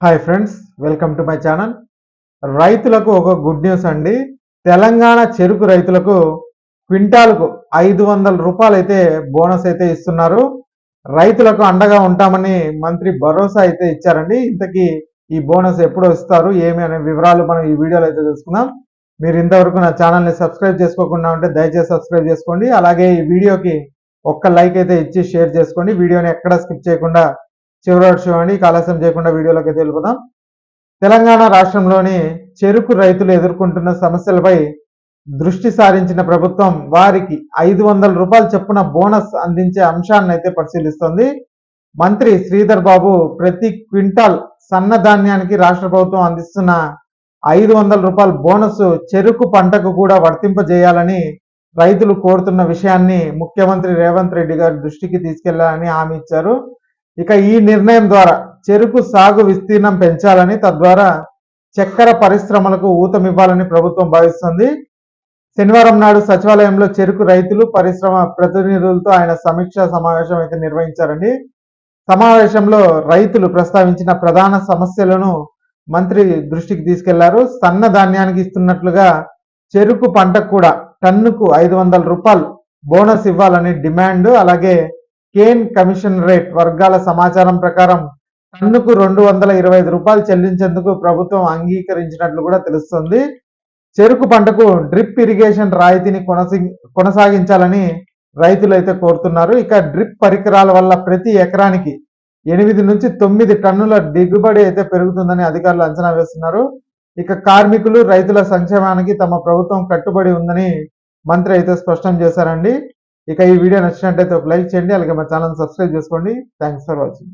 Hi friends, welcome to my channel. రైతులకు ఒక good news అండి. తెలంగాణ చెరుకు రైతులకు క్వింటాల్కు 500 రూపాయలు అయితే బోనస్ అయితే ఇస్తున్నారు. రైతులకు అండగా ఉంటామని మంత్రి భరోసా అయితే ఇచ్చారండి. ఇంతకీ ఈ బోనస్ ఎప్పుడు ఇస్తారు ఏమి అనే వివరాలు మనం ఈ వీడియోలో అయితే తెలుసుకుందాం. మీరు ఇంతవరకు నా ఛానల్ని సబ్స్క్రైబ్ చేసుకోకుండా ఉంటే దయచేసి సబ్స్క్రైబ్ చేసుకోండి. అలాగే ఈ వీడియోకి ఒక్క లైక్ అయితే ఇచ్చి షేర్ చేసుకోండి. వీడియోని ఎక్కడ స్కిప్ చేయకుండా చివరి వరకు చూడండి. ఆలస్యం చేయకుండా వీడియోలోకి వెళ్ళిపోదాం. తెలంగాణ రాష్ట్రంలోని చెరుకు రైతులు ఎదుర్కొంటున్న సమస్యలపై దృష్టి సారించిన ప్రభుత్వం వారికి 500 రూపాయల చొప్పున బోనస్ అందించే అంశాన్ని అయితే పరిశీలిస్తోంది. మంత్రి శ్రీధర్ బాబు ప్రతి క్వింటాల్ సన్న ధాన్యానికి రాష్ట్ర ప్రభుత్వం అందిస్తున్న 500 రూపాయల బోనస్ చెరుకు పంటకు కూడా వర్తింపజేయాలని రైతులు కోరుతున్న విషయాన్ని ముఖ్యమంత్రి రేవంత్ రెడ్డి గారి దృష్టికి తీసుకెళ్లాలని హామీ ఇచ్చారు. ఇక ఈ నిర్ణయం ద్వారా చెరుకు సాగు విస్తీర్ణం పెంచాలని, తద్వారా చక్కెర పరిశ్రమలకు ఊతమివ్వాలని ప్రభుత్వం భావిస్తుంది. శనివారం నాడు సచివాలయంలో చెరుకు రైతులు పరిశ్రమ ప్రతినిధులతో ఆయన సమీక్షా సమావేశం అయితే నిర్వహించారండి. సమావేశంలో రైతులు ప్రస్తావించిన ప్రధాన సమస్యలను మంత్రి దృష్టికి తీసుకెళ్లారు. సన్న ధాన్యానికి ఇస్తున్నట్లుగా చెరుకు పంటకు కూడా టన్నుకు 500 రూపాయలు బోనస్ ఇవ్వాలని డిమాండ్, అలాగే కేన్ కమిషన్ రేట్ వర్గాల సమాచారం ప్రకారం టన్నుకు 225 రూపాయలు చెల్లించేందుకు ప్రభుత్వం అంగీకరించినట్లు కూడా తెలుస్తుంది. చెరుకు పంటకు డ్రిప్ ఇరిగేషన్ రాయితీని కొనసాగించాలని రైతులు అయితే కోరుతున్నారు. ఇక డ్రిప్ పరికరాల వల్ల ప్రతి ఎకరానికి 8 నుంచి 9 టన్నుల దిగుబడి అయితే పెరుగుతుందని అధికారులు అంచనా వేస్తున్నారు. ఇక కార్మికులు రైతుల సంక్షేమానికి తమ ప్రభుత్వం కట్టుబడి ఉందని మంత్రి అయితే స్పష్టం చేశారండి. ఇక ఈ వీడియో నచ్చినట్లయితే ఒక లైక్ చేయండి, అలాగే మా ఛానల్ సబ్స్క్రైబ్ చేసుకోండి. Thanks for watching.